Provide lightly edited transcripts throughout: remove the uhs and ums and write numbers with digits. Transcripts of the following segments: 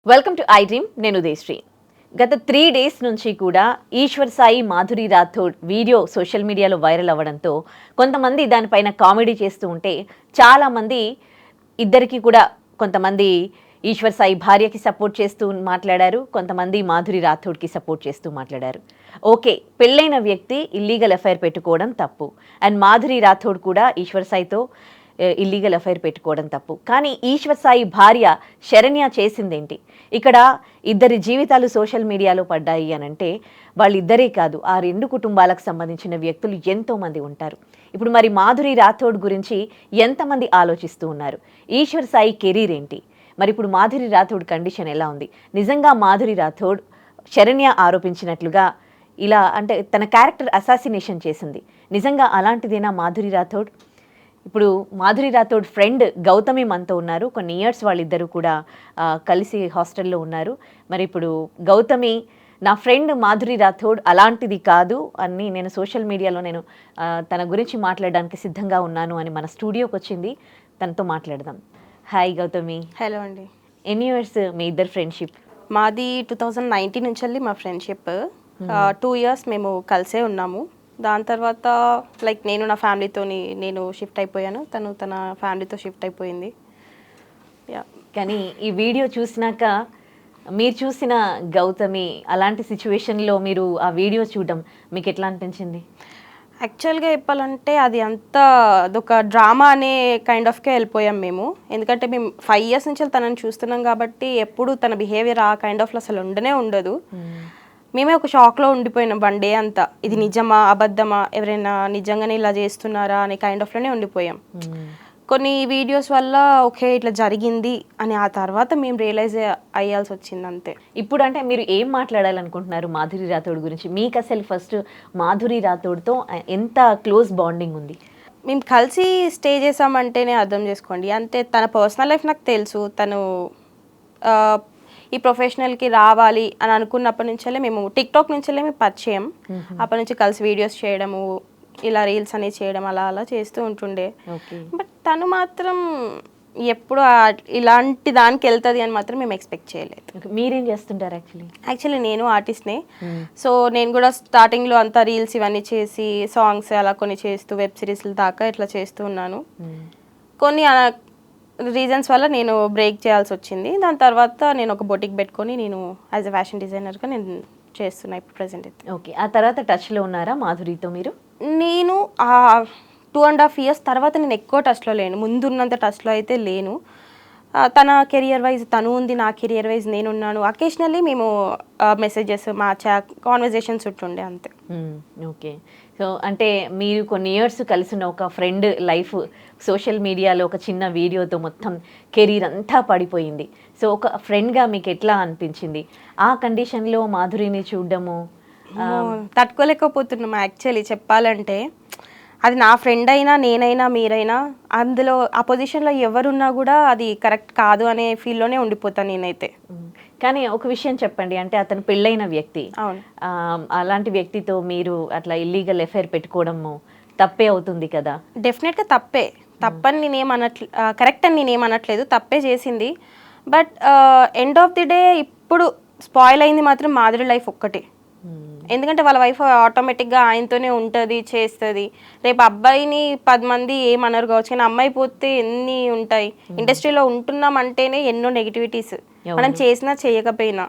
Welcome to I dream. నేను ఉదయశ్రీ. గత 3 days నుంచి కూడా ఈశ్వర్ సాయి, మాధురి రాథోడ్ వీడియో సోషల్ మీడియాలో వైరల్ అవ్వడంతో కొంతమంది దానిపైన కామెడీ చేస్తూ ఉంటే, చాలామంది ఇద్దరికి కూడా కొంతమంది ఈశ్వర్ సాయి భార్యకి సపోర్ట్ చేస్తూ మాట్లాడారు, కొంతమంది మాధురి రాథోడ్కి సపోర్ట్ చేస్తూ మాట్లాడారు. ఓకే, పెళ్ళైన వ్యక్తి ఇల్లీగల్ అఫైర్ పెట్టుకోవడం తప్పు, అండ్ మాధురి రాథోడ్ కూడా ఈశ్వర్ సాయితో ఇల్లీగల్ అఫైర్ పెట్టుకోవడం తప్పు. కానీ ఈశ్వర్ సాయి భార్య శరణ్య చేసిందేంటి? ఇక్కడ ఇద్దరి జీవితాలు సోషల్ మీడియాలో పడ్డాయి అని అంటే వాళ్ళిద్దరే కాదు, ఆ 2 కుటుంబాలకు సంబంధించిన వ్యక్తులు ఎంతోమంది ఉంటారు. ఇప్పుడు మరి మాధురి రాథోడ్ గురించి ఎంతమంది ఆలోచిస్తూ ఉన్నారు? ఈశ్వర్ సాయి కెరీర్ ఏంటి? మరి ఇప్పుడు మాధురి రాథోడ్ కండిషన్ ఎలా ఉంది? నిజంగా మాధురి రాథోడ్ శరణ్య ఆరోపించినట్లుగా ఇలా అంటే తన క్యారెక్టర్ అసాసినేషన్ చేసింది, నిజంగా అలాంటిదేనా మాధురి రాథోడ్? ఇప్పుడు మాధురి రాథోడ్ ఫ్రెండ్ గౌతమి మనతో ఉన్నారు. కొన్ని ఇయర్స్ వాళ్ళిద్దరూ కూడా కలిసి హాస్టల్లో ఉన్నారు. మరి ఇప్పుడు గౌతమి, నా ఫ్రెండ్ మాధురి రాథోడ్ అలాంటిది కాదు అని నేను సోషల్ మీడియాలో నేను తన గురించి మాట్లాడడానికి సిద్ధంగా ఉన్నాను అని మన స్టూడియోకి వచ్చింది. తనతో మాట్లాడదాం. హాయ్ గౌతమి. హలో అండి. ఎన్ని ఇయర్స్ మీ ఇద్దరు ఫ్రెండ్షిప్? మాది 2019 నుంచి వెళ్ళి మా ఫ్రెండ్షిప్. 2 ఇయర్స్ మేము కలిసే ఉన్నాము. దాని తర్వాత లైక్ నేను నా ఫ్యామిలీతో నేను షిఫ్ట్ అయిపోయాను, తను తన ఫ్యామిలీతో షిఫ్ట్ అయిపోయింది. కానీ ఈ వీడియో చూసినాక మీరు చూసిన గౌతమి అలాంటి సిచ్యువేషన్లో మీరు ఆ వీడియో చూడడం మీకు ఎట్లా అనిపించింది? యాక్చువల్గా చెప్పాలంటే అది అదొక డ్రామా అనే కైండ్ ఆఫ్కే వెళ్ళిపోయాం మేము. ఎందుకంటే మేము 5 ఇయర్స్ నుంచి తనని చూస్తున్నాం కాబట్టి ఎప్పుడు తన బిహేవియర్ ఆ కైండ్ ఆఫ్లో అసలు ఉండదు. మేమే ఒక షాక్లో ఉండిపోయినాం 1 డే అంతా. ఇది నిజమా అబద్ధమా, ఎవరైనా నిజంగానే ఇలా చేస్తున్నారా అనే కైండ్ ఆఫ్లోనే ఉండిపోయాం. కొన్ని వీడియోస్ వల్ల ఓకే ఇట్లా జరిగింది అని ఆ తర్వాత మేము రియలైజ్ అయ్యాల్సి వచ్చింది అంతే. ఇప్పుడు అంటే మీరు ఏం మాట్లాడాలనుకుంటున్నారు మాధురి రాథోడ్ గురించి? మీకు అసలు ఫస్ట్ మాధురి రాథోడ్తో ఎంత క్లోజ్ బాండింగ్ ఉంది? మేము కలిసి స్టే చేసామంటేనే అర్థం చేసుకోండి. అంతే, తన పర్సనల్ లైఫ్ నాకు తెలుసు. తను ఈ ప్రొఫెషనల్కి రావాలి అని అనుకున్నప్పటి నుంచెల్లే మేము టిక్టాక్ నుంచెల్లే మేము పరిచయం. అప్పటి నుంచి కలిసి వీడియోస్ చేయడము, ఇలా రీల్స్ అనేవి చేయడం అలా చేస్తూ ఉంటుండే. బట్ తను మాత్రం ఎప్పుడు ఇలాంటి దానికి వెళ్తుంది అని మాత్రం మేము ఎక్స్పెక్ట్ చేయలేదు. మీరేం చేస్తుంటారు? యాక్చువల్లీ నేను ఆర్టిస్ట్నే. సో నేను కూడా స్టార్టింగ్లో అంతా రీల్స్ ఇవన్నీ చేసి సాంగ్స్ అలా కొన్ని చేస్తూ వెబ్ సిరీస్ల దాకా ఇట్లా చేస్తూ ఉన్నాను. కొన్ని రీజన్స్ వల్ల నేను బ్రేక్ చేయాల్సి వచ్చింది. దాని తర్వాత నేను ఒక బొటిక్ పెట్టుకొని నేను యాజ్ ఎ ఫ్యాషన్ డిజైనర్గా నేను చేస్తున్నా ఇప్పుడు ప్రెసెంట్ అయితే. ఓకే, ఆ తర్వాత టచ్లో ఉన్నారా మాధురితో మీరు? నేను 2.5 ఇయర్స్ తర్వాత నేను ఎక్కువ టచ్లో లేను, ముందున్నంత టచ్లో అయితే లేను. తన కెరియర్ వైజ్ తను ఉంది, నా కెరియర్ వైజ్ నేనున్నాను. అకేషనల్లీ మేము మెసేజెస్ మా కాన్వర్జేషన్స్ ఉంటుండే అంతే. ఓకే, సో అంటే మీరు కొన్ని ఇయర్స్ కలిసి ఉన్న ఒక ఫ్రెండ్ లైఫ్ సోషల్ మీడియాలో ఒక చిన్న వీడియోతో మొత్తం కెరీర్ అంతా పడిపోయింది. సో ఒక ఫ్రెండ్గా మీకు ఎట్లా అనిపించింది ఆ కండిషన్లో మాధురిని చూడడము? తట్టుకోలేకపోతున్నాం యాక్చువల్లీ చెప్పాలంటే. అది నా ఫ్రెండ్ అయినా నేనైనా మీరైనా అందులో ఆ పొజిషన్లో ఎవరున్నా కూడా అది కరెక్ట్ కాదు అనే ఫీల్లోనే ఉండిపోతాను నేనైతే. కానీ ఒక విషయం చెప్పండి, అంటే అతను పెళ్ళైన వ్యక్తి, అలాంటి వ్యక్తితో మీరు అట్లా ఇల్లీగల్ అఫైర్ పెట్టుకోవడము తప్పే అవుతుంది కదా? డెఫినెట్గా తప్పని నేనేమనట్లే, కరెక్ట్ అని నేనేమనట్లేదు, తప్పే చేసింది. But end of the day ఇప్పుడు స్పాయిల్ అయింది మాత్రం మాధురి లైఫ్ ఒక్కటే. ఎందుకంటే వాళ్ళ వైఫ్ ఆటోమేటిక్గా ఆయనతోనే ఉంటుంది, చేస్తుంది. రేపు అబ్బాయిని 10 మంది ఏమన్నారు కావచ్చు, కానీ అమ్మాయి పోతే ఎన్ని ఉంటాయి. ఇండస్ట్రీలో ఉంటున్నామంటేనే ఎన్నో నెగిటివిటీస్, మనం చేసినా చేయకపోయినా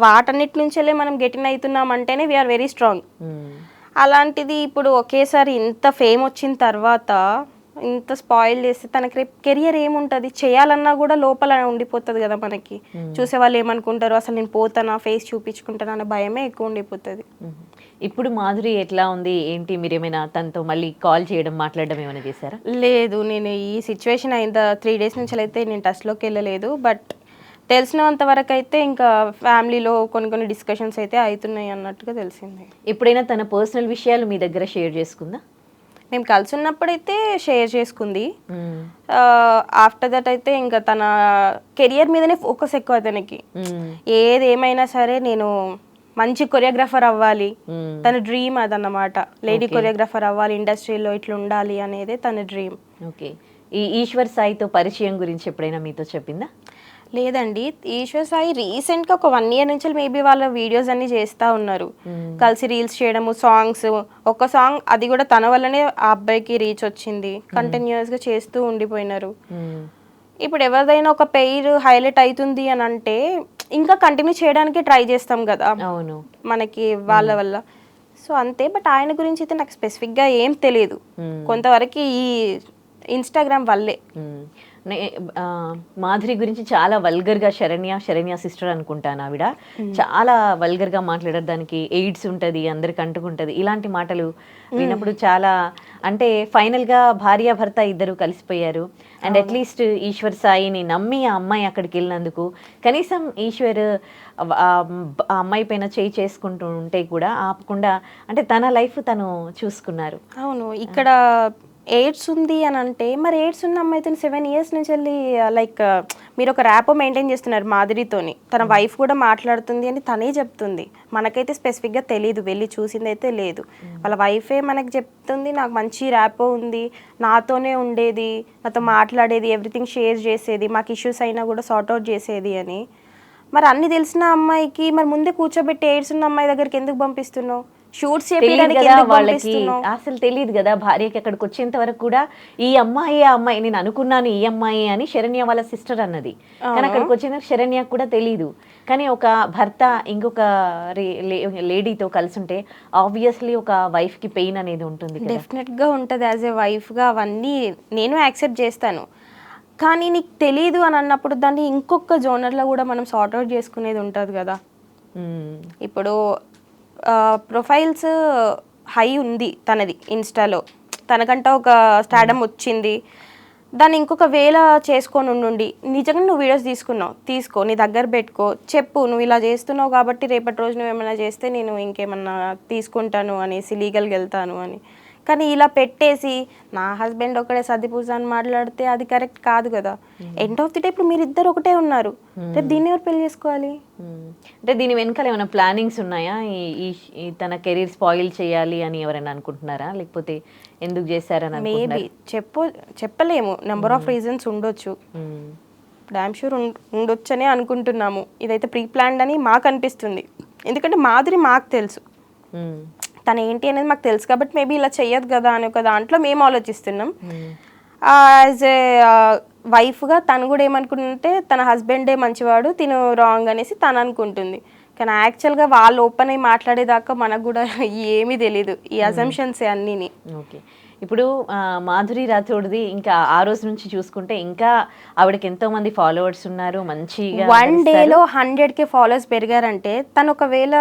వాటన్నిటి నుంచెల్లే మనం గెటిన్ అవుతున్నాం అంటేనే వీఆర్ వెరీ స్ట్రాంగ్. అలాంటిది ఇప్పుడు ఒకేసారి ఇంత ఫేమ్ వచ్చిన తర్వాత ఇంత స్పాయిల్ చేస్తే తనకి రేపు కెరియర్ ఏముంటుంది? చేయాలన్నా కూడా లోపల ఉండిపోతుంది కదా మనకి. చూసే వాళ్ళు ఏమనుకుంటారు, అసలు నేను పోతానా, ఫేస్ చూపించుకుంటానా అనే భయమే ఎక్కువ ఉండిపోతుంది. ఇప్పుడు మాధురి ఎట్లా ఉంది ఏంటి? మీరు ఏమైనా తనతో మళ్ళీ కాల్ చేయడం మాట్లాడడం ఏమైనా చేశారా? లేదు, నేను ఈ సిచ్యువేషన్ అయిన 3 డేస్ నుంచి అయితే నేను టచ్లోకి వెళ్ళలేదు. బట్ తెలిసినంత వరకు అయితే ఇంకా ఫ్యామిలీలో కొన్ని డిస్కషన్స్ అయితే అవుతున్నాయి అన్నట్టుగా తెలిసింది. ఎప్పుడైనా తన పర్సనల్ విషయాలు మీ దగ్గర షేర్ చేసుకుందా? మేము కలిసి ఉన్నప్పుడైతే షేర్ చేసుకుంది. ఆఫ్టర్ దట్ అయితే ఇంకా తన కెరియర్ మీదనే ఫోకస్ ఎక్కువ. అతనికి ఏది ఏమైనా సరే నేను మంచి కొరియోగ్రాఫర్ అవ్వాలి, మ్మ్. తన డ్రీమ్ అదన్నమాట. లేడీ కొరియోగ్రాఫర్ అవ్వాలి, ఇండస్ట్రీలో ఇట్లా ఉండాలి అనేది తన డ్రీమ్. ఓకే. ఈ ఈశ్వర్ సాయితో పరిచయం గురించి ఎప్పుడైనా మీతో చెప్పిందా? లేదండి, ఈశ్వర్ సాయి రీసెంట్గా ఒక 1 year నుంచి మేబీ వాళ్ళ వీడియోస్ అన్ని చేస్తూ ఉన్నారు, కలిసి రీల్స్ చేయడము, సాంగ్స్. ఒక సాంగ్ అది కూడా తన వల్లనే ఆ అబ్బాయికి రీచ్ వచ్చింది, కంటిన్యూస్గా చేస్తూ ఉండిపోయినారు. మ్మ్. ఇప్పుడు ఎవరిదైనా ఒక పెయిర్ హైలైట్ అవుతుంది అని అంటే ఇంకా కంటిన్యూ చేయడానికి ట్రై చేస్తాం కదా అవును. మనకి వాళ్ళ వల్ల. సో అంతే. బట్ ఆయన గురించి అయితే నాకు స్పెసిఫిక్గా ఏం తెలియదు, కొంతవరకు ఈ ఇన్స్టాగ్రామ్ వల్లే. మ్మ్. మాధురి గురించి చాలా వల్గర్గా శరణ్య సిస్టర్ అనుకుంటాను ఆవిడ, చాలా వల్గర్గా మాట్లాడారు. దానికి ఎయిడ్స్ ఉంటుంది, అందరికి అంటుకుంటుంది, ఇలాంటి మాటలు విన్నప్పుడు చాలా, అంటే ఫైనల్గా భార్యాభర్త ఇద్దరు కలిసిపోయారు. అండ్ అట్లీస్ట్ ఈశ్వర్ సాయిని నమ్మి ఆ అమ్మాయి అక్కడికి వెళ్ళినందుకు కనీసం ఈశ్వర్ ఆ అమ్మాయి పైన చేయి చేసుకుంటూ ఉంటే కూడా ఆపకుండా, అంటే తన లైఫ్ తను చూసుకున్నారు. అవును. ఇక్కడ ఎయిడ్స్ ఉంది అని అంటే మరి ఎయిడ్స్ ఉన్న అమ్మాయితో 7 years నుంచి వెళ్ళి లైక్ మీరు ఒక ర్యాపో మెయింటైన్ చేస్తున్నారు మాధురితోని, తన వైఫ్ కూడా మాట్లాడుతుంది అని తనే చెప్తుంది. మనకైతే స్పెసిఫిక్గా తెలియదు, వెళ్ళి చూసింది అయితే లేదు. వాళ్ళ వైఫే మనకు చెప్తుంది, నాకు మంచి ర్యాపో ఉంది, నాతోనే ఉండేది, నాతో మాట్లాడేది, ఎవ్రీథింగ్ షేర్ చేసేది, మాకు ఇష్యూస్ అయినా కూడా సార్ట్అవుట్ చేసేది అని. మరి అన్ని తెలిసిన అమ్మాయికి మరి ముందే కూర్చోబెట్టి ఎయిడ్స్ ఉన్న అమ్మాయి దగ్గరికి ఎందుకు పంపిస్తున్నావు? షూట్స్ చేయడానికి వాళ్ళకి అసలు తెలియదు కదా, భార్యకి అక్కడికి వచ్చేంత వరకు కూడా ఈ అమ్మాయి ఆ అమ్మాయి, నేను అనుకున్నాను ఈ అమ్మాయి అని శరణ్య వాళ్ళ సిస్టర్ అన్నది, కానీ అక్కడికి వచ్చేందుకు శరణ్యకు కూడా తెలియదు. కానీ ఒక భర్త ఇంకొక లేడీతో కలిసి ఉంటే ఆబ్వియస్లీ ఒక వైఫ్ కి పెయిన్ అనేది ఉంటుంది. డెఫినెట్ గా ఉంటుంది. యాజ్ ఏ వైఫ్ గా అవన్నీ నేను యాక్సెప్ట్ చేస్తాను. కానీ నీకు తెలియదు అని అన్నప్పుడు దాన్ని ఇంకొక జోనర్లో కూడా మనం సార్ట్అవుట్ చేసుకునేది ఉంటుంది కదా. ఇప్పుడు ప్రొఫైల్స్ హై ఉంది తనది, ఇన్స్టాలో తనకంటే ఒక స్టార్డమ్ వచ్చింది, దాన్ని ఇంకొక వేళ చేసుకొని ఉండి నిజంగా నువ్వు వీడియోస్ తీసుకున్నావు, తీసుకో, నీ దగ్గర పెట్టుకో, చెప్పు నువ్వు ఇలా చేస్తున్నావు కాబట్టి రేపటి రోజు నువ్వు ఏమైనా చేస్తే నేను ఇంకేమన్నా తీసుకుంటాను అనేసి లీగల్గా వెళ్తాను అని. కానీ ఇలా పెట్టేసి నా హస్బెండ్ ఒకటే సర్దిపూస అని మాట్లాడితే అది కరెక్ట్ కాదు కదా. ఎండ్ ఆఫ్ ది డే ఇప్పుడు మీరు ఇద్దరు ఒకటే ఉన్నారు, రేపు దీన్ని ఎవరు పెళ్లి చేసుకోవాలి? అంటే దీని వెనకాల ఏమైనా ప్లానింగ్స్ ఉన్నాయా? ఈ తన కెరీర్ స్పాయిల్ చేయాలి అని ఎవరైనా అనుకుంటున్నారా, లేకపోతే ఎందుకు చేశారని? మేబీ చెప్పలేము, నెంబర్ ఆఫ్ రీజన్స్ ఉండొచ్చు, డామ్ షూర్ ఉండొచ్చనే అనుకుంటున్నాము. ఇదైతే ప్రీ ప్లాన్డ్ అని మాకు అనిపిస్తుంది, ఎందుకంటే మాధురి మాకు తెలుసు, తను ఏంటి అనేది మాకు తెలుసు కాబట్టి మేబీ ఇలా చెయ్యదు కదా అని ఒక దాంట్లో మేము ఆలోచిస్తున్నాం. యాజ్ ఏ వైఫ్గా తను కూడా ఏమనుకుంటుంటే తన హస్బెండే మంచివాడు, తిను రాంగ్ అనేసి తను అనుకుంటుంది. కానీ యాక్చువల్గా వాళ్ళు ఓపెన్ అయ్యి మాట్లాడేదాకా మనకు కూడా ఏమీ తెలీదు, ఈ అజంప్షన్స్ అన్నీని. ఓకే. ఇప్పుడు మాధురి రాథోడ్ది ఇంకా ఆ రోజు నుంచి చూసుకుంటే ఇంకా ఆవిడకి ఎంతో మంది ఫాలోవర్స్ ఉన్నారు, మంచిగా 1 dayలో 100K ఫాలోవర్స్ పెరిగారంటే తను ఒకవేళ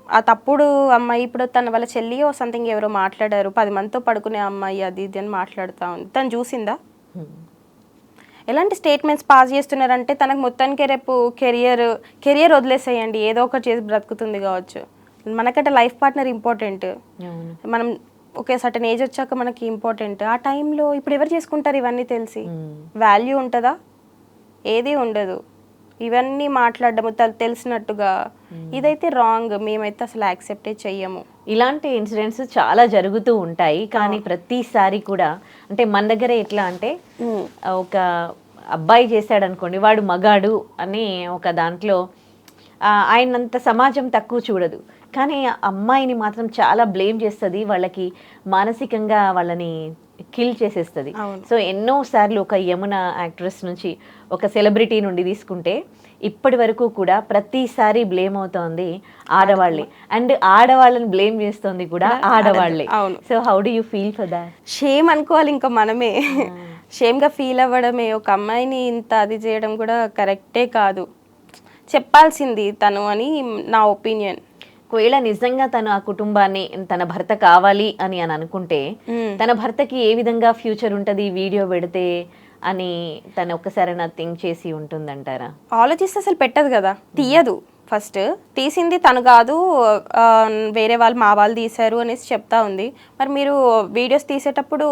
ఆ తప్పుడు అమ్మాయి, ఇప్పుడు తన వాళ్ళ చెల్లి ఓ సంథింగ్ ఎవరో మాట్లాడారు, 10 మందితో పడుకునే అమ్మాయి అది ఇది అని మాట్లాడుతూ ఉంది, తను చూసిందా? ఎలాంటి స్టేట్మెంట్స్ పాస్ చేస్తున్నారంటే తనకు మొత్తానికి రేపు కెరియర్ వదిలేసేయండి, ఏదో ఒకటి చేసి బ్రతుకుతుంది కావచ్చు. మనకంటే లైఫ్ పార్ట్నర్ ఇంపార్టెంట్, మనం ఒకే సర్టన్ ఏజ్ వచ్చాక మనకి ఇంపార్టెంట్. ఆ టైంలో ఇప్పుడు ఎవరు చేసుకుంటారు ఇవన్నీ తెలిసి? వాల్యూ ఉంటుందా? ఏది ఉండదు. ఇవన్నీ మాట్లాడడం తెలిసినట్టుగా ఇదైతే రాంగ్, మేమైతే అసలు యాక్సెప్టే చెయ్యము. ఇలాంటి ఇన్సిడెంట్స్ చాలా జరుగుతూ ఉంటాయి, కానీ ప్రతిసారి కూడా అంటే మన దగ్గర ఎట్లా అంటే ఒక అబ్బాయి చేశాడు అనుకోండి, వాడు మగాడు అని ఒక దాంట్లో ఆయనంత సమాజం తక్కువ చూడదు, కానీ అమ్మాయిని మాత్రం చాలా బ్లేమ్ చేస్తుంది, వాళ్ళకి మానసికంగా వాళ్ళని కిల్ చేసేస్తుంది. సో ఎన్నో సార్లు ఒక యమున యాక్ట్రెస్ నుంచి, ఒక సెలబ్రిటీ నుండి తీసుకుంటే ఇప్పటి వరకు కూడా ప్రతిసారి బ్లేమ్ అవుతోంది ఆడవాళ్ళే, అండ్ ఆడవాళ్ళని బ్లేమ్ చేస్తుంది కూడా ఆడవాళ్ళే. So how do you feel for that? Shame అనుకోవాలి ఇంకా మనమే, షేమ్గా ఫీల్ అవ్వడమే. ఒక అమ్మాయిని ఇంత అది చేయడం కూడా కరెక్టే కాదు, చెప్పాల్సింది తను అని నా ఒపీనియన్. ఒకవేళ నిజంగా తను ఆ కుటుంబాన్ని తన భర్త కావాలి అని అనుకుంటే తన భర్తకి ఏ విధంగా ఫ్యూచర్ ఉంటుంది వీడియో పెడితే అని తను ఒక్కసారైనా థింక్ చేసి ఉంటుందంటారా? ఆలోచిస్తే అసలు పెట్టదు కదా, తీయదు. ఫస్ట్ తీసింది తను కాదు, వేరే వాళ్ళు మా వాళ్ళు తీశారు అనేసి చెప్తా ఉంది. మరి మీరు వీడియోస్ తీసేటప్పుడు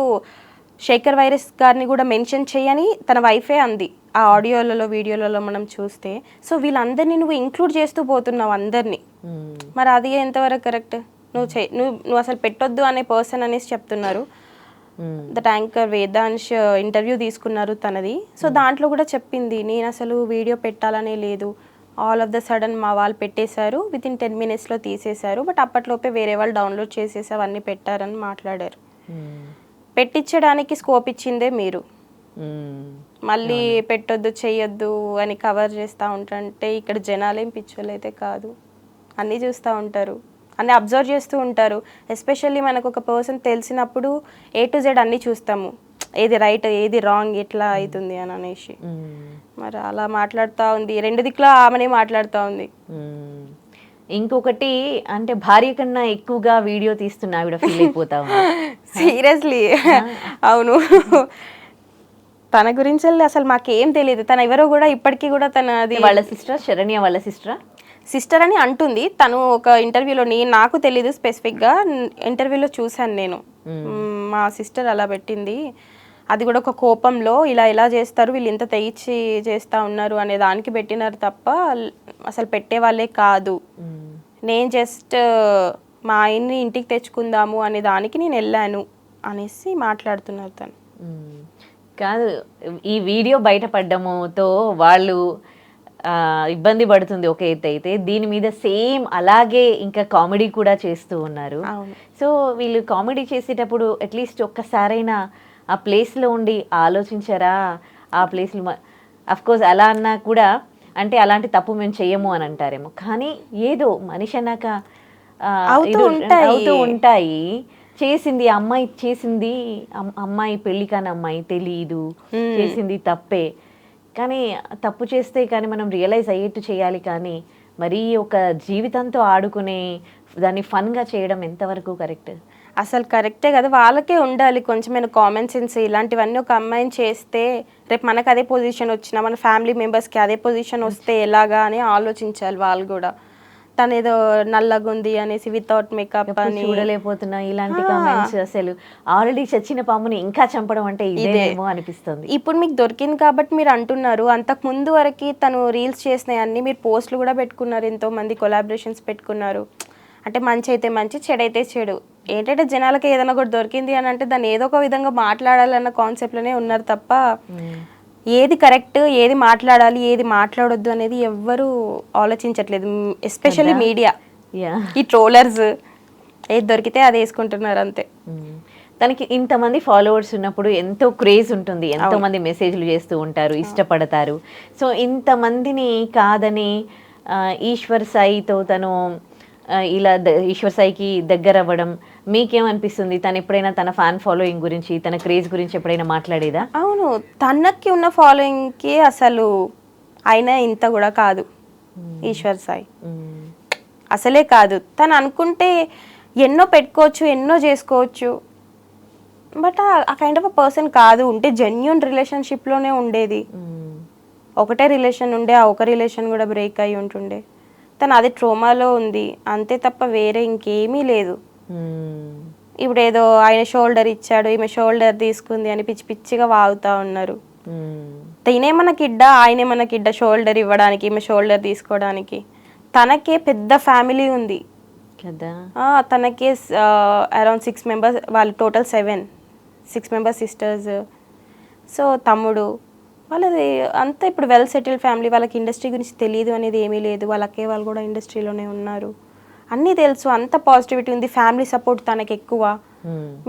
శేఖర్ వైరస్ గారిని కూడా మెన్షన్ చేయని తన వైఫే అంది. ఆ ఆడియోలలో వీడియోలలో మనం చూస్తే. సో వీళ్ళందరినీ నువ్వు ఇంక్లూడ్ చేస్తూ పోతున్నావు అందరినీ. మరి అది ఎంతవరకు కరెక్ట్? నువ్వు అసలు పెట్టొద్దు అనే పర్సన్ అనేసి చెప్తున్నారు. దట్ యాంకర్ వేదాంశ్ ఇంటర్వ్యూ తీసుకున్నారు తనది. సో దాంట్లో కూడా చెప్పింది, నేను అసలు వీడియో పెట్టాలనే లేదు, ఆల్ ఆఫ్ ద సడన్ మా వాళ్ళు పెట్టేశారు, విత్ ఇన్ 10 minutesలో తీసేశారు, బట్ అప్పట్లోపే వేరే వాళ్ళు డౌన్లోడ్ చేసేసి అవన్నీ పెట్టారని మాట్లాడారు. పెట్టించడానికి స్కోప్ ఇచ్చిందే మీరు, మళ్ళీ పెట్టొద్దు చెయ్యొద్దు అని కవర్ చేస్తూ ఉంటారంటే ఇక్కడ జనాలేం పిచ్చోళ్ళు అయితే కాదు, అన్నీ చూస్తూ ఉంటారు, అన్నీ అబ్జర్వ్ చేస్తూ ఉంటారు. ఎస్పెషల్లీ మనకు ఒక పర్సన్ తెలిసినప్పుడు A to Z అన్నీ చూస్తాము, ఏది రైట్ ఏది రాంగ్ ఎట్లా అవుతుంది అని అనేసి. మరి అలా మాట్లాడుతూ ఉంది, 2 దిక్కులో ఆమెనే మాట్లాడుతూ ఉంది. ఇంకొకటి అంటే భార్య కన్నా ఎక్కువగా వీడియో తీస్తున్న ఆవిడ ఫీల్ అయిపోతా ఉంది. సీరియస్లీ అవును. తన గురించి అసలు మాకేం తెలియదు, తన ఎవరో కూడా ఇప్పటికీ కూడా తనది వాళ్ళ సిస్టర్, శరణ్య వాళ్ళ సిస్టర్ అని అంటుంది తను. ఒక ఇంటర్వ్యూలో నాకు తెలీదు స్పెసిఫిక్గా, ఇంటర్వ్యూలో చూశాను నేను, మా సిస్టర్ అలా పెట్టింది, అది కూడా ఒక కోపంలో ఇలా చేస్తారు వీళ్ళు ఇంత తెగించి చేస్తూ ఉన్నారు అనే దానికి పెట్టినారు తప్ప అసలు పెట్టే వాళ్ళే కాదు. నేను జస్ట్ మా ఆయన్ని ఇంటికి తెచ్చుకుందాము అనే దానికి నేను వెళ్ళాను అనేసి మాట్లాడుతున్నారు తను. కాదు, ఈ వీడియో బయటపడ్డముతో వాళ్ళు ఇబ్బంది పడుతుంది ఒక ఎత్తు అయితే, దీని మీద సేమ్ అలాగే ఇంకా కామెడీ కూడా చేస్తూ ఉన్నారు. సో వీళ్ళు కామెడీ చేసేటప్పుడు అట్లీస్ట్ ఒక్కసారైనా ఆ ప్లేస్లో ఉండి ఆలోచించారా? ఆ ప్లేస్లో అఫ్కోర్స్ అలా అన్నా కూడా అంటే అలాంటి తప్పు మేము చెయ్యము అని అంటారేమో, కానీ ఏదో మనిషి అన్నాక అవుతూ ఉంటాయి. చేసింది అమ్మాయి, చేసింది అమ్మాయి, పెళ్లి కాని అమ్మాయి, తెలీదు, చేసింది తప్పే, కానీ తప్పు చేస్తే కానీ మనం రియలైజ్ అయ్యేట్టు చేయాలి, కానీ మరీ ఒక జీవితంతో ఆడుకునే దాన్ని ఫన్గా చేయడం ఎంతవరకు కరెక్ట్? అసలు కరెక్టే కదా, వాళ్ళకే ఉండాలి కొంచెమైనా కామన్ సెన్స్. ఇలాంటివన్నీ ఒక అమ్మాయిని చేస్తే రేపు మనకు అదే పొజిషన్ వచ్చినా, మన ఫ్యామిలీ మెంబర్స్కి అదే పొజిషన్ వస్తే ఎలాగా అని ఆలోచించాలి వాళ్ళు కూడా. తను ఏదో నల్లగా ఉంది అనేసి వితౌట్ మేకప్ అని చూడలేకపోతున్నా ఇలాంటి కామెంట్స్. అసలు ఆల్రెడీ చచ్చిన పాముని ఇంకా చంపడం అంటే ఇదేమో అనిపిస్తుంది. ఇప్పుడు మీకు దొరికింది కాబట్టి మీరు అంటున్నారు, అంతకు ముందు వరకు తను రీల్స్ చేసినాయి అన్ని మీరు పోస్టులు కూడా పెట్టుకున్నారు, ఎంతో మంది కొలాబరేషన్స్ పెట్టుకున్నారు. అంటే మంచి అయితే మంచి, చెడు అయితే చెడు. ఏంటంటే జనాలకి ఏదైనా కూడా దొరికింది అని అంటే దాన్ని ఏదో ఒక విధంగా మాట్లాడాలన్న కాన్సెప్ట్లోనే ఉన్నారు తప్ప ఏది కరెక్ట్, ఏది మాట్లాడాలి, ఏది మాట్లాడొద్దు అనేది ఎవ్వరూ ఆలోచించట్లేదు. ఎస్పెషల్లీ మీడియా, ఈ ట్రోలర్స్ ఏది దొరికితే అది వేసుకుంటున్నారు అంతే. తనకి ఇంతమంది ఫాలోవర్స్ ఉన్నప్పుడు ఎంతో క్రేజ్ ఉంటుంది, ఎంతో మంది మెసేజ్లు చేస్తూ ఉంటారు, ఇష్టపడతారు. సో ఇంతమందిని కాదని ఈశ్వర్ సాయితో తను ఇలా ఈశ్వర్ సాయికి దగ్గర అవ్వడం మీకేమనిపిస్తుంది? తను ఎప్పుడైనా తన ఫ్యాన్ ఫాలోయింగ్ గురించి, తన క్రేజ్ గురించి ఎప్పుడైనా మాట్లాడేదా? అవును, తనకి ఉన్న ఫాలోయింగ్కి అసలు ఆయన ఇంత కూడా కాదు ఈశ్వర్ సాయి, అసలే కాదు. తను అనుకుంటే ఎన్నో పెట్టుకోవచ్చు, ఎన్నో చేసుకోవచ్చు, బట్ ఆ కైండ్ ఆఫ్ అ పర్సన్ కాదు. ఉంటే జెన్యూన్ రిలేషన్షిప్లోనే ఉండేది, ఒకటే రిలేషన్ ఉండే, ఆ ఒక రిలేషన్ కూడా బ్రేక్ అయ్యి ఉంటుండే. తను అది ట్రోమాలో ఉంది అంతే తప్ప వేరే ఇంకేమీ లేదు. ఇప్పుడు ఏదో ఆయన షోల్డర్ ఇచ్చాడు, ఈమె షోల్డర్ తీసుకుంది అని పిచ్చి పిచ్చిగా వాగుతూ ఉన్నారు. తినేమన్న కిడ్డా, ఆయనేమన్న కిడ్డా షోల్డర్ ఇవ్వడానికి, ఈమె షోల్డర్ తీసుకోవడానికి? తనకే పెద్ద ఫ్యామిలీ ఉంది కదా, తనకే అరౌండ్ 6 members, వాళ్ళు టోటల్ 6 members సిస్టర్స్. సో తమ్ముడు వాళ్ళది అంతా ఇప్పుడు వెల్ సెటిల్డ్ ఫ్యామిలీ. వాళ్ళకి ఇండస్ట్రీ గురించి తెలియదు అనేది ఏమీ లేదు, వాళ్ళకే వాళ్ళు కూడా ఇండస్ట్రీలోనే ఉన్నారు, అన్నీ తెలుసు, అంత పాజిటివిటీ ఉంది, ఫ్యామిలీ సపోర్ట్ తనకి ఎక్కువ.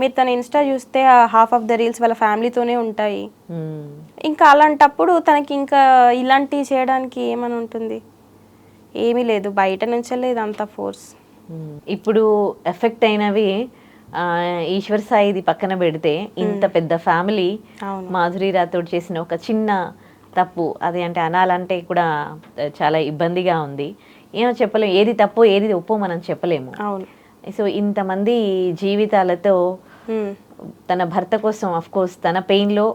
మీరు తన ఇన్స్టా చూస్తే హాఫ్ ఆఫ్ ద రీల్స్ వాళ్ళ ఫ్యామిలీతోనే ఉంటాయి. ఇంకా అలాంటప్పుడు తనకి ఇంకా ఇలాంటివి చేయడానికి ఏమని ఉంటుంది? ఏమీ లేదు, బయట నుంచే లేదు అంత ఫోర్స్. ఇప్పుడు ఎఫెక్ట్ అయినవి ఈశ్వర్ సాయిది పక్కన పెడితే, ఇంత పెద్ద ఫ్యామిలీ మాధురి రాథోడ్ చేసిన ఒక చిన్న తప్పు, అది అంటే అనాలంటే కూడా చాలా ఇబ్బందిగా ఉంది. ఏమో చెప్పలేము, ఏది తప్పు ఏది ఒప్పో మనం చెప్పలేము. సో ఇంతమంది జీవితాలతో తన భర్త కోసం అఫ్కోర్స్ తన పెయిన్లో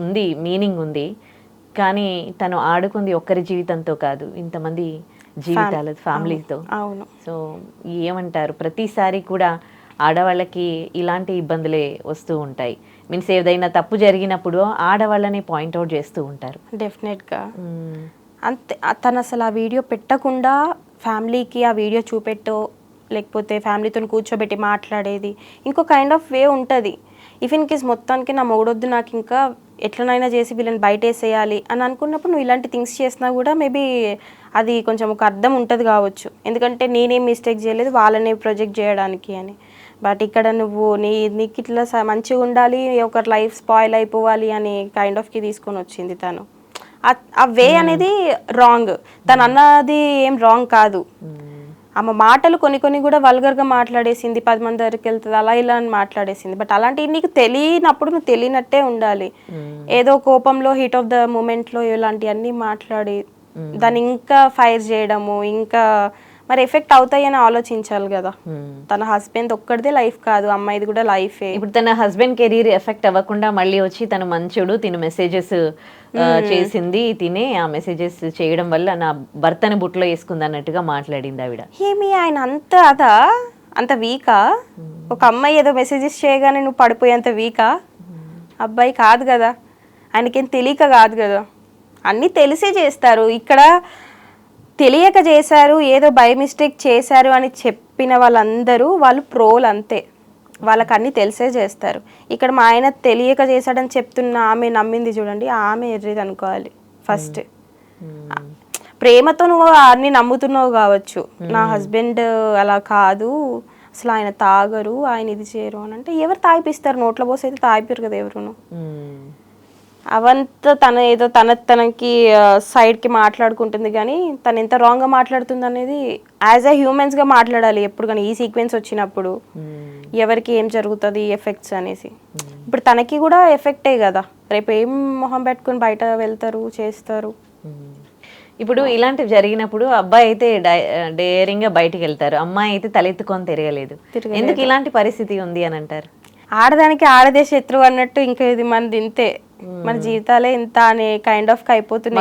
ఉంది, మీనింగ్ ఉంది, కానీ తను ఆడుకుంది ఒక్కరి జీవితంతో కాదు, ఇంతమంది జీవితాల ఫ్యామిలీతో. సో ఏమంటారు, ప్రతిసారి కూడా ఆడవాళ్ళకి ఇలాంటి ఇబ్బందులే వస్తూ ఉంటాయి. మీన్స్ ఏదైనా తప్పు జరిగినప్పుడు ఆడవాళ్ళని పాయింట్అవుట్ చేస్తూ ఉంటారు. డెఫినెట్గా అంతే. తను అసలు ఆ వీడియో పెట్టకుండా ఫ్యామిలీకి ఆ వీడియో చూపెట్టో లేకపోతే ఫ్యామిలీతో కూర్చోబెట్టి మాట్లాడేది ఇంకో కైండ్ ఆఫ్ వే ఉంటుంది. ఇఫ్ ఇన్ కేస్ మొత్తానికి నా మొగుడొద్దు, నాకు ఇంకా ఎట్లనైనా చేసి వీళ్ళని బయట వేసేయాలి అని అనుకున్నప్పుడు నువ్వు ఇలాంటి థింగ్స్ చేసినా కూడా మేబీ అది కొంచెం ఒక అర్థం ఉంటుంది కావచ్చు. ఎందుకంటే నేనేం మిస్టేక్ చేయలేదు వాళ్ళనే ప్రొజెక్ట్ చేయడానికి అని. బట్ ఇక్కడ నువ్వు నీకు ఇట్లా మంచిగా ఉండాలి, ఒకరి లైఫ్ స్పాయిల్ అయిపోవాలి అని కైండ్ ఆఫ్కి తీసుకొని వచ్చింది తను. ఆ వే అనేది రాంగ్. తను అన్నది ఏం రాంగ్ కాదు. ఆమె మాటలు కొన్ని కూడా వల్గర్గా మాట్లాడేసింది, 10 మంది దగ్గరికి వెళ్తుంది అలా ఇలా అని మాట్లాడేసింది. బట్ అలాంటివి నీకు తెలియనప్పుడు నువ్వు తెలియనట్టే ఉండాలి. ఏదో కోపంలో హీట్ ఆఫ్ ద మూమెంట్లో ఇలాంటివన్నీ మాట్లాడి దాన్ని ఇంకా ఫైర్ చేయడము ఇంకా మరి ఎఫెక్ట్ అవుతాయని ఆలోచించాలి కదా. తన హస్బెండ్ ఒక్కడిదే లైఫ్ కాదు, అమ్మాయిది కూడా లైఫే. ఇప్పుడు తన హస్బెండ్ కెరీర్ ఎఫెక్ట్ అవ్వకుండా మళ్ళీ వచ్చి తన మంచుడు తిను మెసేజెస్ చేసింది, తినే ఆ మెసేజెస్ చేయడం వల్ల నా భర్తని బుట్లో వేసుకుంది అన్నట్టుగా మాట్లాడింది ఆవిడ. ఏమి ఆయన అంత వీకా? ఒక అమ్మాయి ఏదో మెసేజెస్ చేయగానే నువ్వు పడిపోయేంత వీకా? అబ్బాయి కాదు కదా, ఆయనకేం తెలియక కాదు కదా, అన్నీ తెలిసే చేస్తారు. ఇక్కడ తెలియక చేశారు, ఏదో బై మిస్టేక్ చేశారు అని చెప్పిన వాళ్ళు ప్రోలు అంతే, వాళ్ళకి అన్నీ తెలిసే చేస్తారు. ఇక్కడ మా ఆయన తెలియక చేశాడని చెప్తున్న ఆమె నమ్మింది చూడండి, ఆమె ఎర్రిది అనుకోవాలి ఫస్ట్. ప్రేమతో నువ్వు అన్ని నమ్ముతున్నావు కావచ్చు, నా హస్బెండ్ అలా కాదు, అసలు ఆయన తాగరు, ఆయన ఇది చేయరు అని అంటే ఎవరు తాగిపిస్తారు? నోట్లో పోసి అయితే తాగిపోరు కదా ఎవరును. అవంతా ఏదో తనకి సైడ్కి మాట్లాడుకుంటుంది, కానీ తను ఎంత రాంగ్గా మాట్లాడుతుంది అనేది యాజ్ ఎ హ్యూమన్స్గా మాట్లాడాలి ఎప్పుడు కానీ. ఈ సీక్వెన్స్ వచ్చినప్పుడు ఎవరికి ఏం జరుగుతుంది ఎఫెక్ట్స్ అనేసి. ఇప్పుడు తనకి కూడా ఎఫెక్టే కదా, రేపు ఏం మొహం పెట్టుకుని బయట వెళ్తారు చేస్తారు. ఇప్పుడు ఇలాంటివి జరిగినప్పుడు అబ్బాయి అయితే డేరింగ్గా బయటికి వెళ్తారు, అమ్మాయి అయితే తలెత్తుకొని తిరగలేదు. ఎందుకు ఇలాంటి పరిస్థితి ఉంది అని అంటారు? ఆడదానికి ఆడదే శత్రువు అన్నట్టు ఇంకా ఇది మనది ఇంతే, మన జీవితాలే ఇంత అనే కైండ్ ఆఫ్ అయిపోతుంది.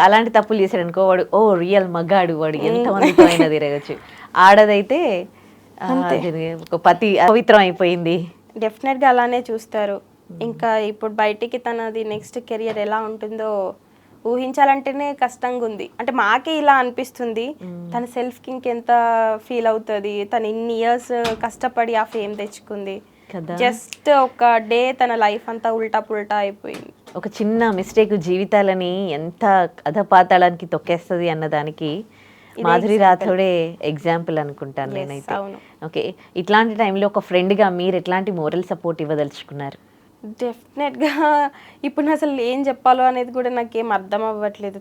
అలాంటి తప్పులు చేశాడు అనుకో, వాడు ఓ రియల్ మగాడు, వాడు ఎంత మందితో అయినా తిరగచ్చు. ఆడదైతే ఒక పతి పవిత్రం అయిపోయింది. డెఫినెట్గా అలానే చూస్తారు. ఇంకా ఇప్పుడు బయటికి తనది నెక్స్ట్ కెరియర్ ఎలా ఉంటుందో ఊహించాలంటేనే కష్టంగా ఉంది. అంటే మాకే ఇలా అనిపిస్తుంది, తన సెల్ఫ్కి ఇంకెంత ఫీల్ అవుతుంది. తను ఇన్ని ఇయర్స్ కష్టపడి ఆ ఫేమ్ తెచ్చుకుంది, జస్ట్ ఒక డే తన లైఫ్ అంతా ఉల్టా పుల్టా అయిపోయింది. ఒక చిన్న మిస్టేక్ జీవితాలని ఎంత అధపాతాళానికి తొక్కేస్తుంది అన్నదానికి మాధురి రాథోడే ఎగ్జాంపుల్ అనుకుంటాను నేనైతే. ఓకే, ఇట్లాంటి టైంలో ఒక ఫ్రెండ్గా మీరు ఎట్లాంటి మోరల్ సపోర్ట్ ఇవ్వదలుచుకున్నారు? డెఫినెట్గా ఇప్పుడు అసలు ఏం చెప్పాలో అనేది కూడా నాకేం అర్థం అవ్వట్లేదు.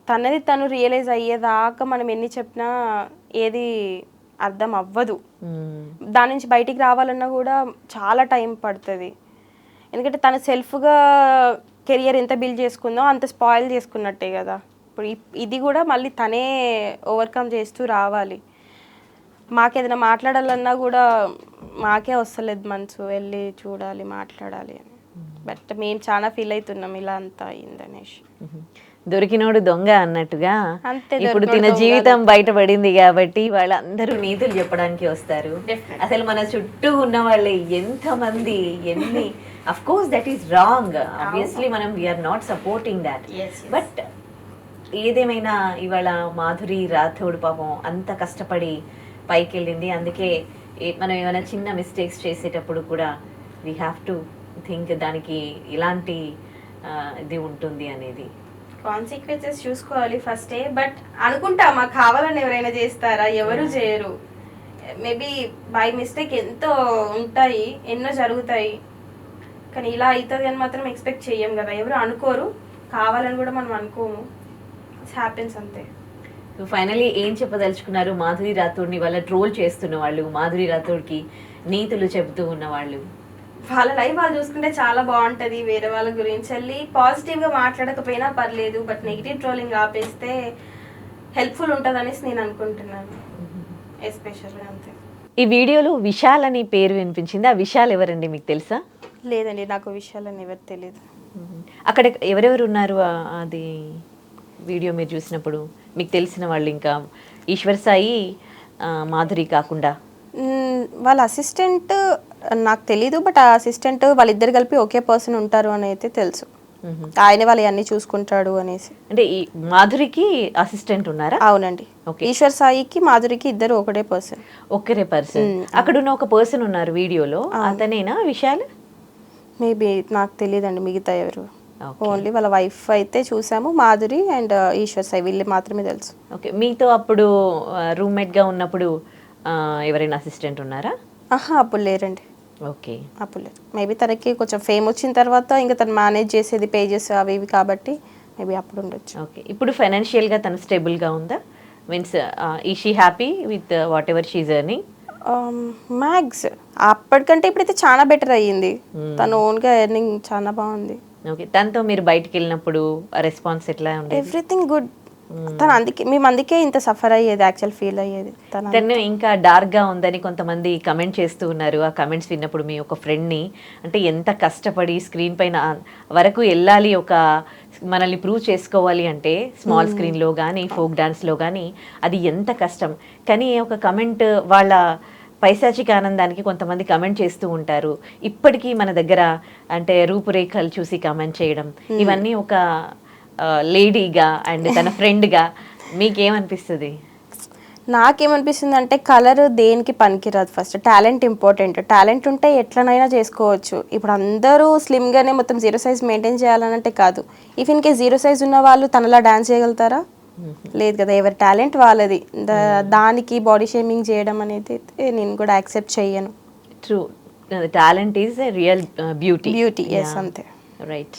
తను రియలైజ్ అయ్యేదాకా మనం ఎన్ని చెప్పినా ఏది అర్థం అవ్వదు. దాని నుంచి బయటికి రావాలన్నా కూడా చాలా టైం పడుతుంది. ఎందుకంటే తను సెల్ఫ్గా కెరియర్ ఎంత బిల్డ్ చేసుకుందో అంత స్పాయిల్ చేసుకున్నట్టే కదా. ఇప్పుడు ఇది కూడా మళ్ళీ తనే ఓవర్కమ్ చేస్తూ రావాలి. మాకేదైనా మాట్లాడాలన్నా కూడా మాకే వస్తలేదు మనసు, వెళ్ళి చూడాలి మాట్లాడాలి అని. బట్ మేము చాలా ఫీల్ అవుతున్నాం ఇలా అంతా అయిందనేసి. దొరికినోడు దొంగ అన్నట్టుగా ఇప్పుడు తిన జీవితం బయటపడింది కాబట్టి వాళ్ళందరూ నీతులు చెప్పడానికి వస్తారు. అసలు మన చుట్టూ ఉన్న వాళ్ళు ఎంతమంది ఎన్ని, of course that is wrong, obviously మనం we are not supporting that. But ఏదేమైనా ఇవాళ మాధురి రాథోడ్ పాపం అంత కష్టపడి పైకి వెళ్ళింది. అందుకే మనం ఏమైనా చిన్న మిస్టేక్స్ చేసేటప్పుడు కూడా వీ హ్యావ్ టు థింక్ దానికి ఇలాంటి ఇది ఉంటుంది అనేది. కాన్సిక్వెన్సెస్ చూసుకోవాలి ఫస్టే. బట్ అనుకుంటా మాకు కావాలని ఎవరైనా చేస్తారా? ఎవరు చేయరు. మేబీ బై మిస్టేక్ ఎంతో ఉంటాయి, ఎన్నో జరుగుతాయి, కానీ ఇలా అవుతుంది అని మాత్రం ఎక్స్పెక్ట్ చెయ్యం కదా. ఎవరు అనుకోరు, కావాలని కూడా మనం అనుకోము. ఇట్స్ హ్యాపెన్స్ అంతే. సో ఫైనలీ ఏం చెప్పదలుచుకున్నారు మాధురి రాథోడ్ని వాళ్ళ ట్రోల్ చేస్తున్న వాళ్ళు, మాధురి రాథోడ్కి నీతులు చెబుతూ ఉన్న వాళ్ళు? వాళ్ళ లైఫ్ వాళ్ళు చూసుకుంటే చాలా బాగుంటుంది. వేరే వాళ్ళ గురించి వెళ్ళి పాజిటివ్గా మాట్లాడకపోయినా పర్లేదు, బట్ నెగిటివ్ ట్రోలింగ్ ఆపేస్తే హెల్ప్ఫుల్ ఉంటుంది అనేసి నేను అనుకుంటున్నాను, ఎస్పెషల్గా అంతే. ఈ వీడియోలో విశాల్ అని పేరు వినిపించింది, ఆ విశాల్ ఎవరండి మీకు తెలుసా? లేదండి, నాకు విషయాలని ఎవరు తెలియదు. అక్కడ ఎవరెవరు ఉన్నారు అది వీడియో మీరు చూసినప్పుడు మీకు తెలిసిన వాళ్ళు? ఇంకా ఈశ్వర్ సాయి, మాధురి కాకుండా వాళ్ళ అసిస్టెంట్ నాకు తెలీదు, బట్ ఆ అసిస్టెంట్ వాళ్ళిద్దరు కలిపి ఒకే పర్సన్ ఉంటారు అని అయితే తెలుసు. ఆయన వాళ్ళు అన్ని చూసుకుంటాడు అనేసి. అంటే ఈ మాధురికి అసిస్టెంట్ ఉన్నారా? అవునండి. Okay. ఈశ్వర్ సాయికి మాధురికి ఇద్దరు ఒకటే పర్సన్. ఒక్కరే పర్సన్. అక్కడ ఉన్న ఒక పర్సన్ ఉన్నారు వీడియోలో, అతనేనా విశాల్? మేబీ నాకు తెలియదండి మిగతా ఎవరు. Okay. ఓన్లీ వాళ్ళ వైఫ్ అయితే చూసాము, మాధురి అండ్ ఈశ్వర్ సాయి వీళ్ళు మాత్రమే తెలుసు. ఓకే, మీతో అప్పుడు రూమ్మేట్ గా ఉన్నప్పుడు ఎవరైనా అసిస్టెంట్ ఉన్నారా? ఆహా, అప్పుడు లేరండి. ఓకే. అప్పుడు లేదు. మేబీ తనకి కొంచెం ఫేమ్ వచ్చిన తర్వాత ఇంకా తను మేనేజ్ చేసేది పేజెస్ అవి ఇవి కాబట్టి మేబీ అప్పుడు ఉండొచ్చు. ఓకే, ఇప్పుడు ఫైనాన్షియల్ గా తను స్టేబుల్ గా ఉందా? మీన్స్ ఈ she happy with whatever she's earning? Max అప్పటికంటే ఇప్పుడైతే చాలా బెటర్ అయ్యింది. తను ఓన్గా ఎర్నింగ్ చాలా బాగుంది. ఓకే, తనతో మీరు బయటికి వెళ్ళినప్పుడు రెస్పాన్స్ ఎట్లా ఉండేది? Everything good. తను మేము అందుకే ఇంత సఫర్ అయ్యేది, యాక్చువల్ ఫీల్ అయ్యేది. తను ఇంకా డార్క్ గా ఉందని కొంతమంది కమెంట్ చేస్తూ ఉన్నారు. ఆ కమెంట్స్ విన్నప్పుడు మీ ఒక ఫ్రెండ్ ని, అంటే ఎంత కష్టపడి స్క్రీన్ పైన వరకు వెళ్ళాలి, ఒక మనల్ని ప్రూవ్ చేసుకోవాలి అంటే స్మాల్ స్క్రీన్ లో కానీ ఫోక్ డాన్స్ లో కానీ అది ఎంత కష్టం. కానీ ఒక కమెంట్ వాళ్ళ పైశాచిక ఆనందానికి కొంతమంది కమెంట్ చేస్తూ ఉంటారు. ఇప్పటికీ మన దగ్గర అంటే రూపురేఖలు చూసి కమెంట్ చేయడం, ఇవన్నీ ఒక లేడీగా అండ్ తన ఫ్రెండ్గా మీకేమనిపిస్తుంది? నాకేమనిపిస్తుంది అంటే కలర్ దేనికి పనికిరాదు. First talent important. టాలెంట్ ఉంటే ఎట్లనైనా చేసుకోవచ్చు. ఇప్పుడు అందరూ స్లిమ్గానే మొత్తం జీరో సైజ్ మెయింటైన్ చేయాలనంటే కాదు. If in case zero size ఉన్న వాళ్ళు తనలా డాన్స్ చేయగలుగుతారా? లేదు కదా. ఎవరి టాలెంట్ వాళ్ళది. దానికి బాడీ షేమింగ్ చేయడం అనేది నేను కూడా యాక్సెప్ట్ చెయ్యను. True, talent is a real beauty. Beauty, yes, అంతే. Right.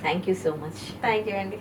Thank you so much. Thank you అండి.